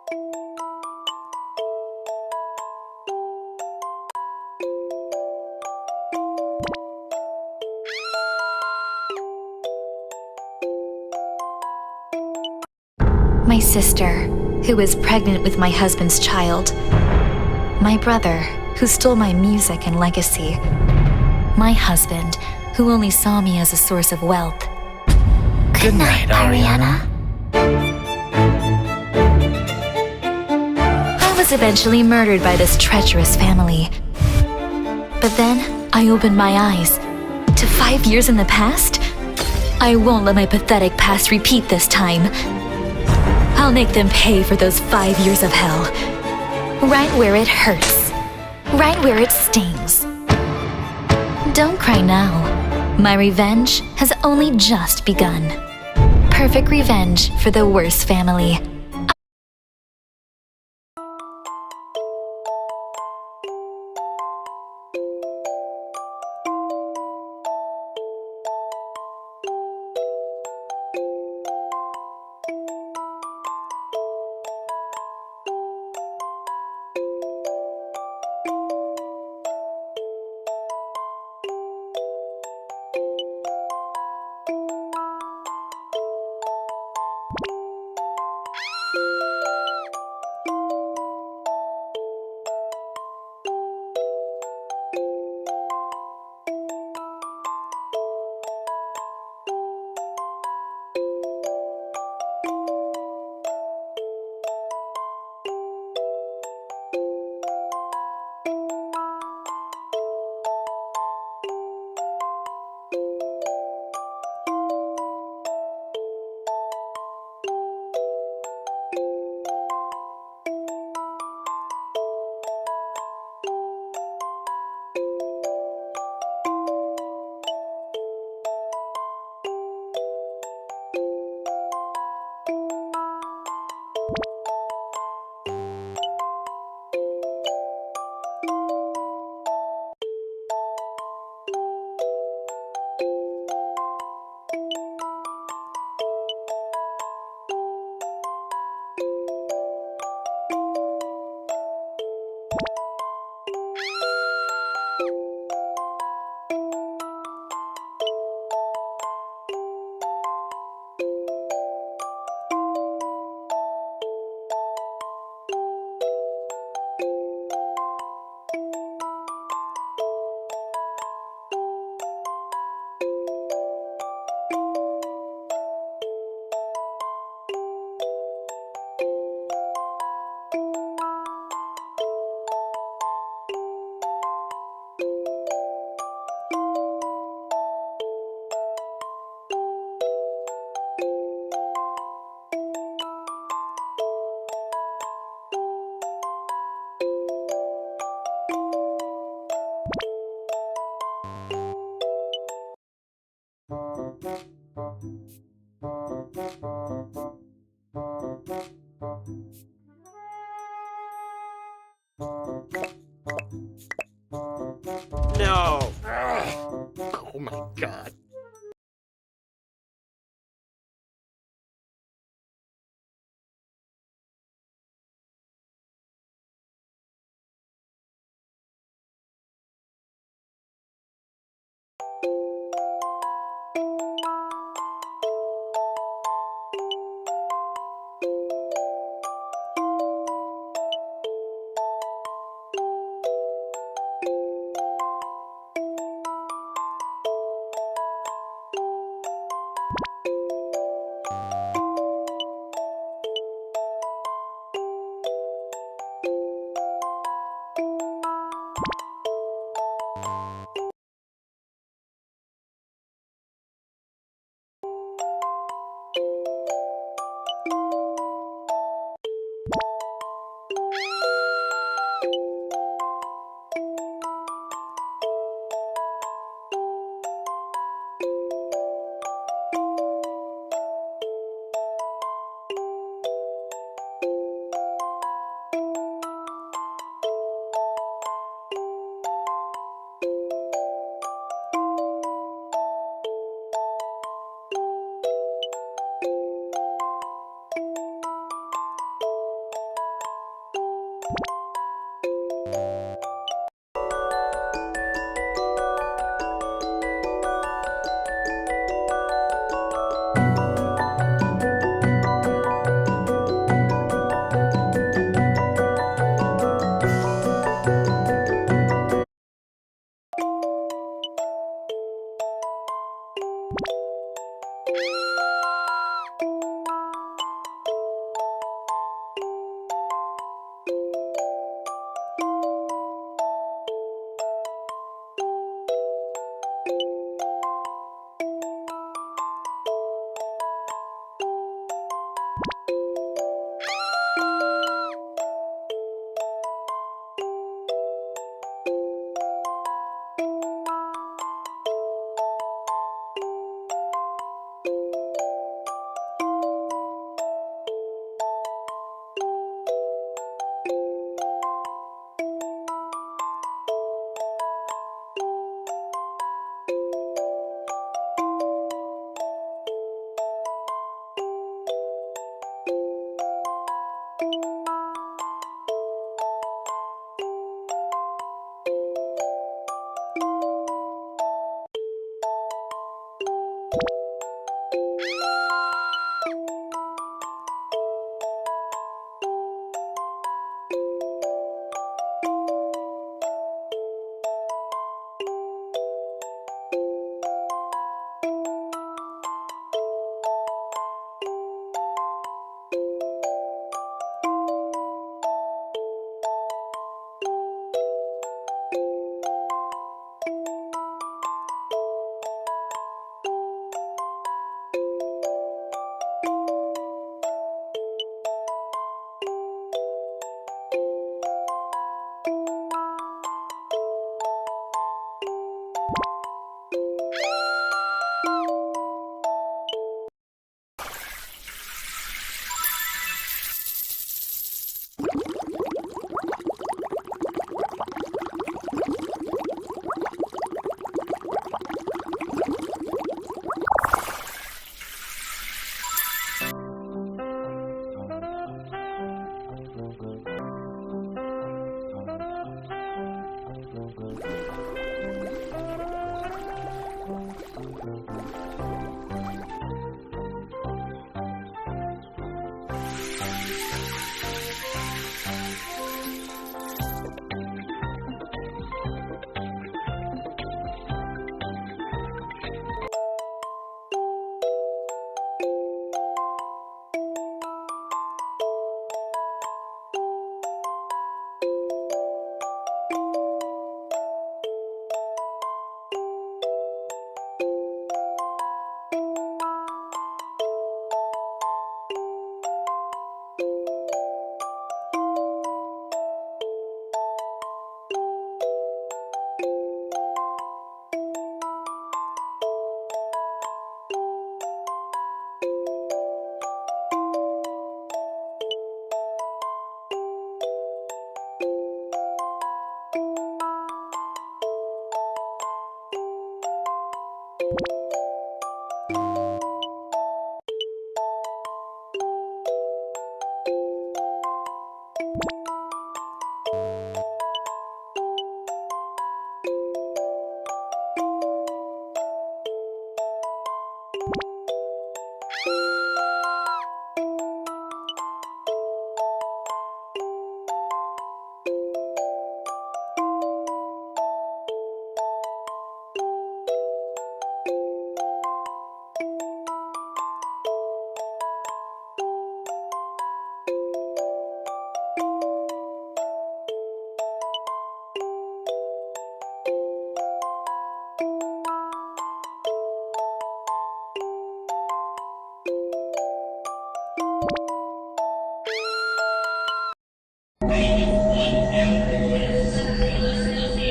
My sister, who was pregnant with my husband's child. My brother, who stole my music and legacy. My husband, who only saw me as a source of wealth. Good night, Ariana. I was eventually murdered by this treacherous family. But then, I opened my eyes. To 5 years in the past? I won't let my pathetic past repeat this time. I'll make them pay for those 5 years of hell. Right where it hurts. Right where it stings. Don't cry now. My revenge has only just begun. Perfect revenge for the worst family.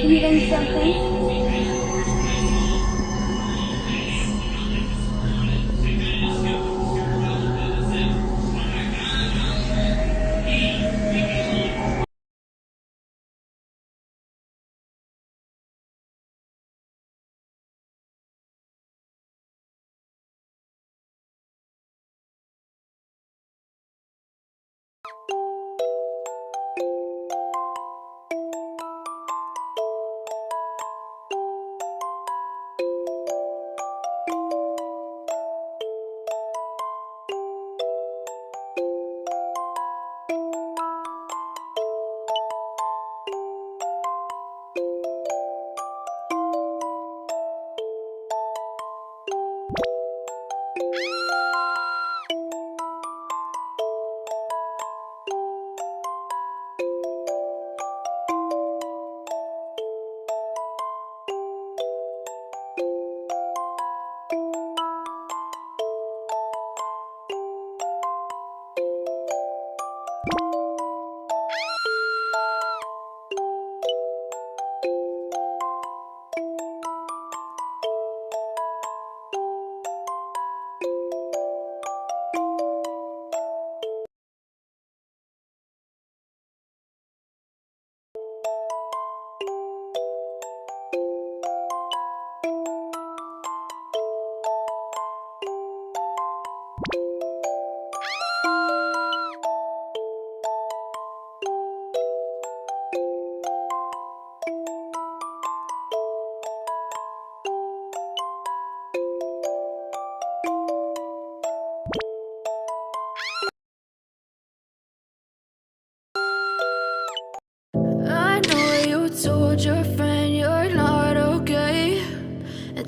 Even something?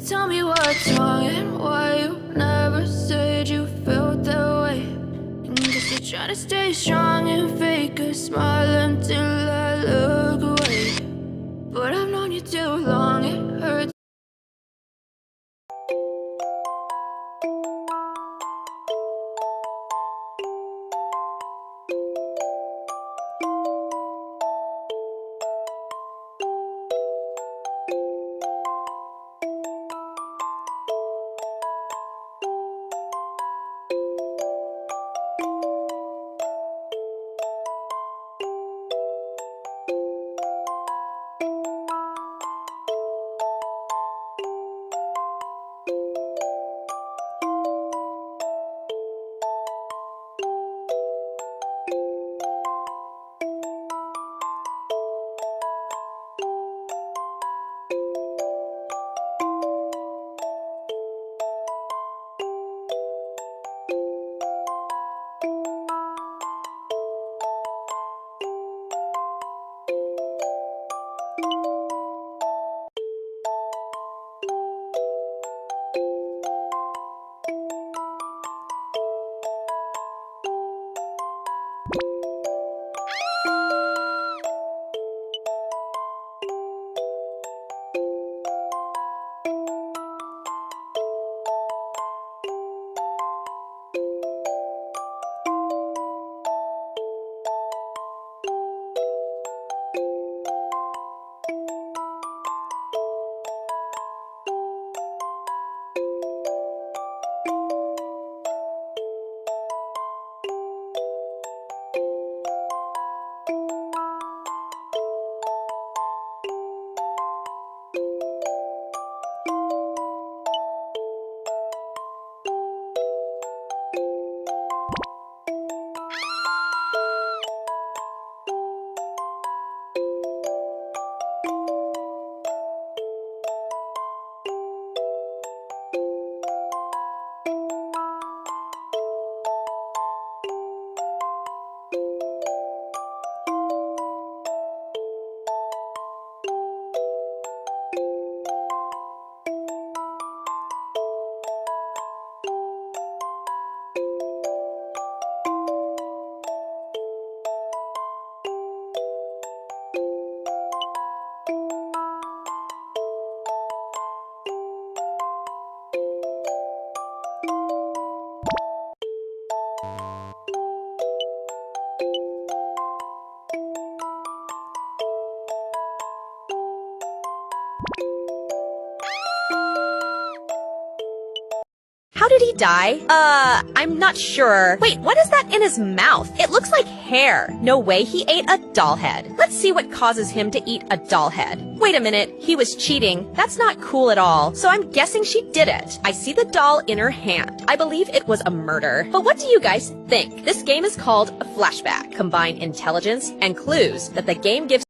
Tell me what's wrong and why you never said you felt that way. And guess you're trying to stay strong and fake a smile until I look away. But I've known you too long, it hurts. How did he die? I'm not sure. Wait, what is that in his mouth? It looks like hair. No way he ate a doll head. Let's see what causes him to eat a doll head. Wait a minute, he was cheating. That's not cool at all. So I'm guessing she did it. I see the doll in her hand. I believe it was a murder. But what do you guys think? This game is called a flashback. Combine intelligence and clues that the game gives.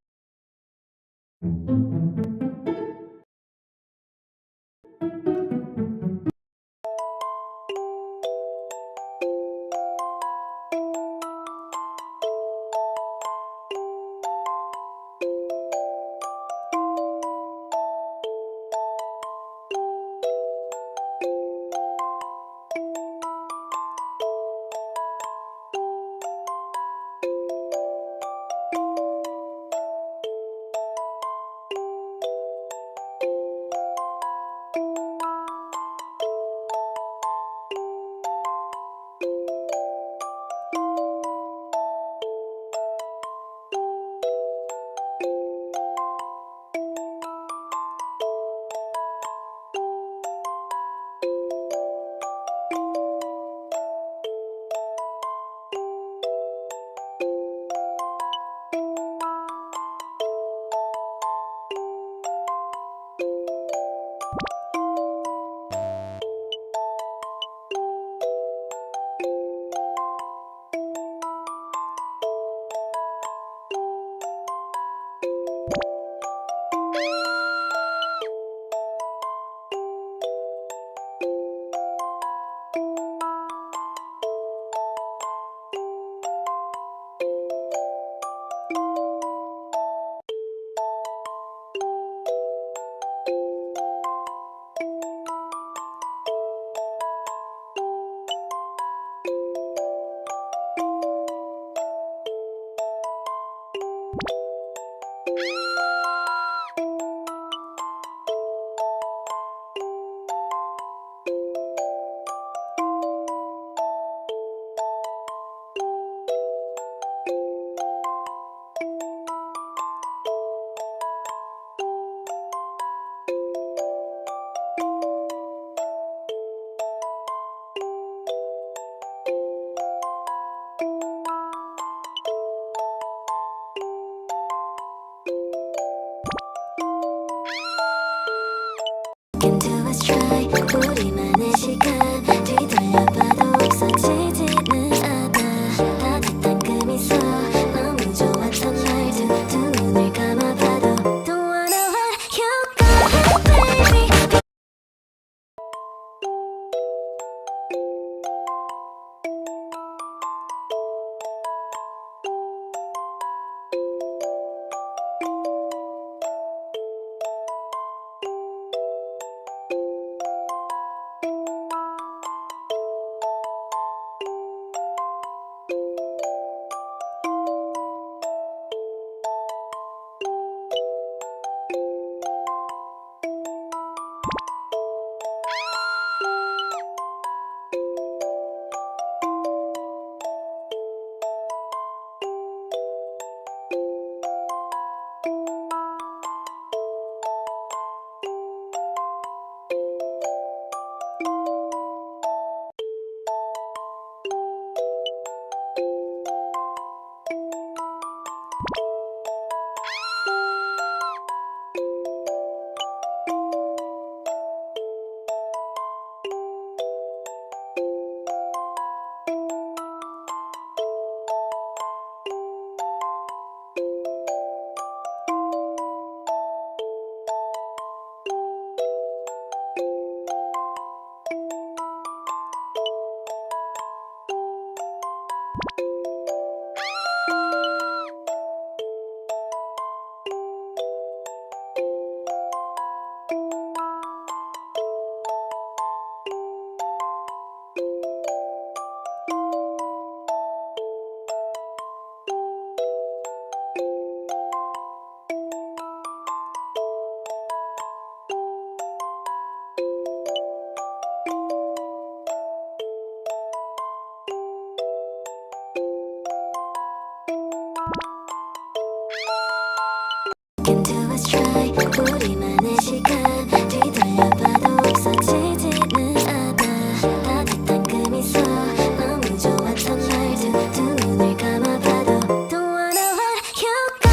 우리만의 시간 뒤돌려봐도 없어지지는 않아 따뜻한 그 미소 너무 좋았던 말투 두 눈을 감아봐도 Don't wanna let you go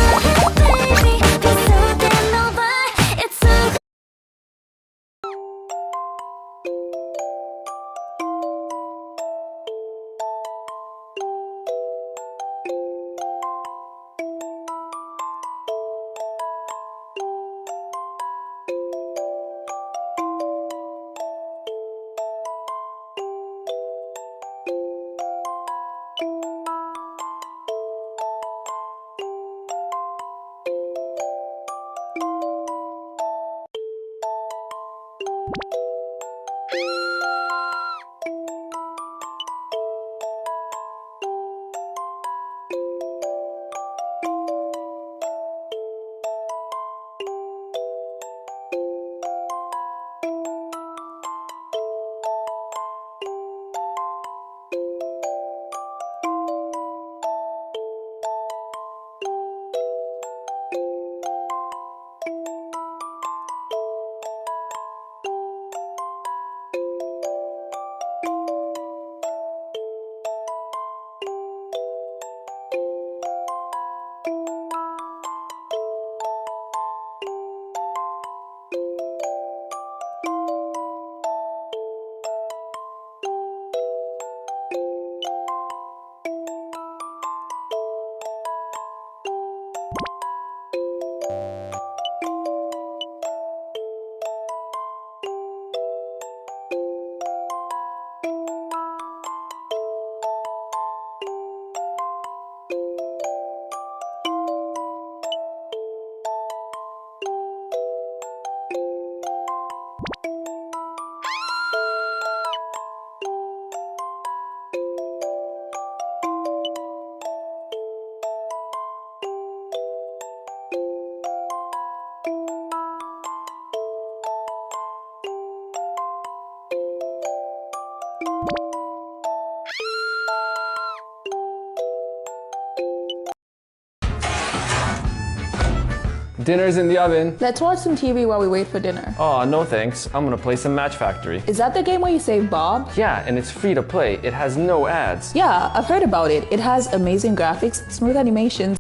baby Please don't get nobody It's so Dinner's in the oven. Let's watch some TV while we wait for dinner. Oh, no thanks. I'm gonna play some Match Factory. Is that the game where you save Bob? Yeah, and it's free to play. It has no ads. Yeah, I've heard about it. It has amazing graphics, smooth animations.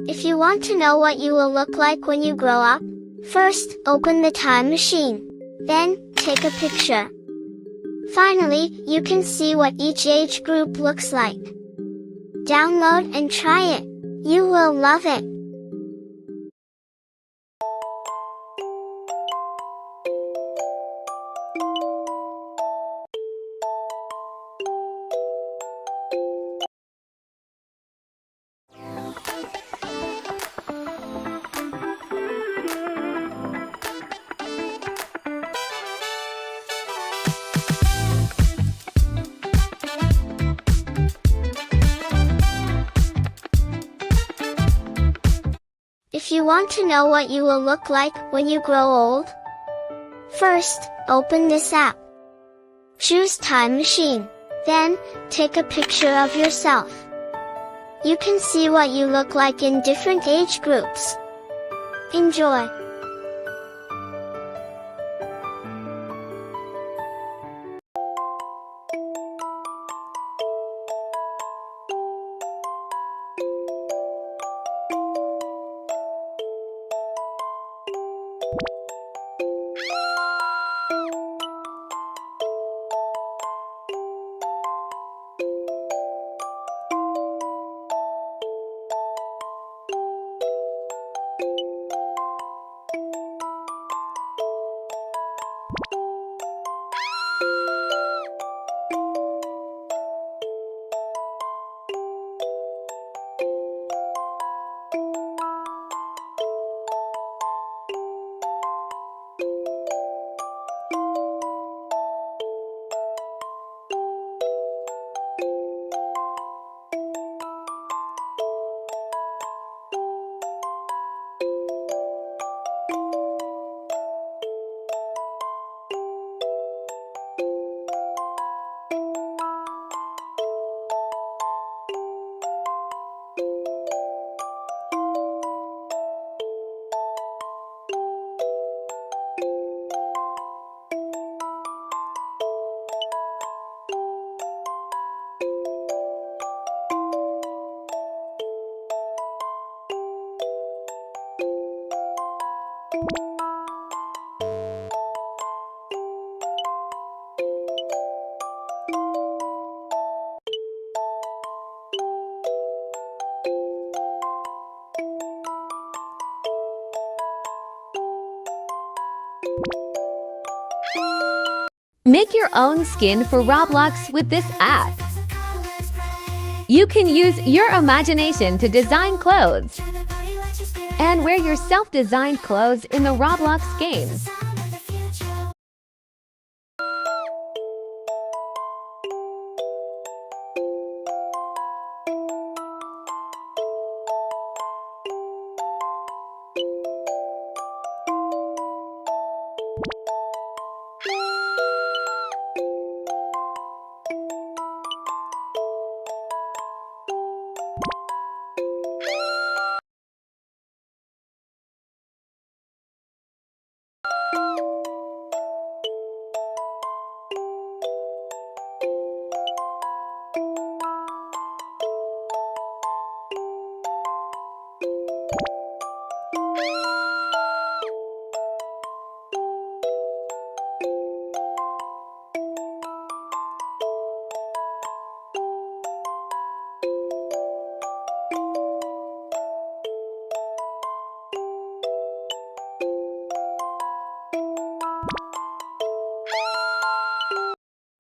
If you want to know what you will look like when you grow up, first, open the time machine. Then, take a picture. Finally, you can see what each age group looks like. Download and try it. You will love it. If you want to know what you will look like when you grow old, first, open this app. Choose Time Machine. Then, take a picture of yourself. You can see what you look like in different age groups. Enjoy! Make your own skin for Roblox with this app. You can use your imagination to design clothes and wear your self-designed clothes in the Roblox games.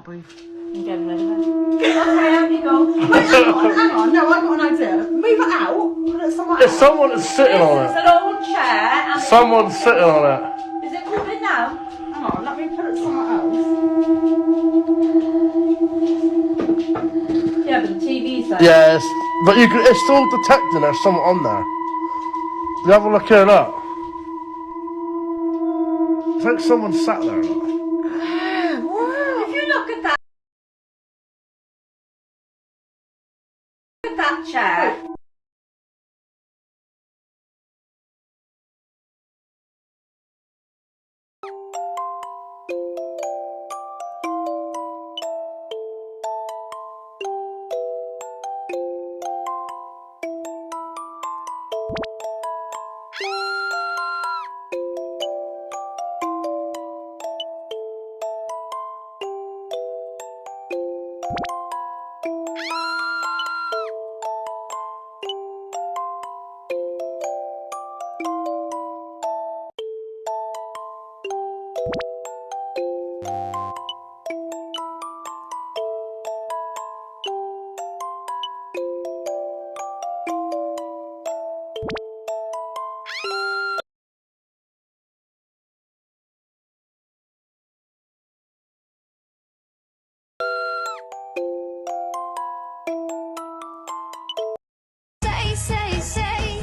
Again, ready? Okay, out you go. Wait, hang on, no, I've got an idea. Move it out, put it somewhere If else. someone's sitting on It's it. an old chair. And Someone's sitting on it. Is it coming now? Hang on, let me put it somewhere else. Yeah, but the TV's there. Yes, but it's still detecting there's someone on there. You have a look at it. It's like someone sat there. If you look at that chair.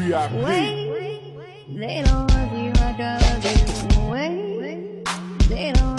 VIP. They don't love you like I love you. Wait, they don't.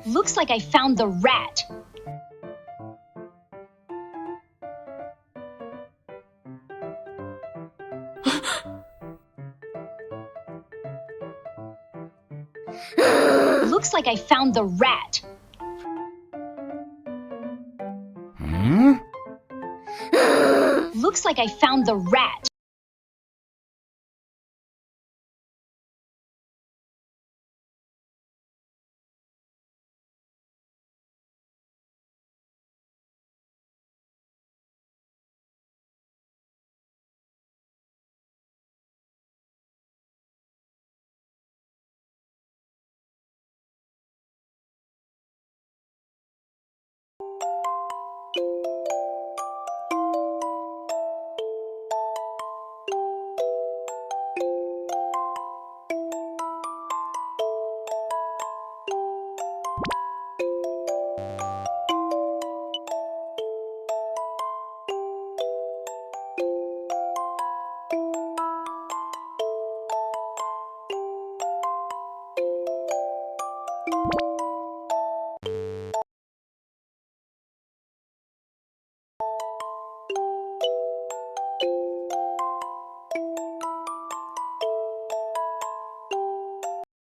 Looks like I found the rat. Looks like I found the rat. Looks like I found the rat.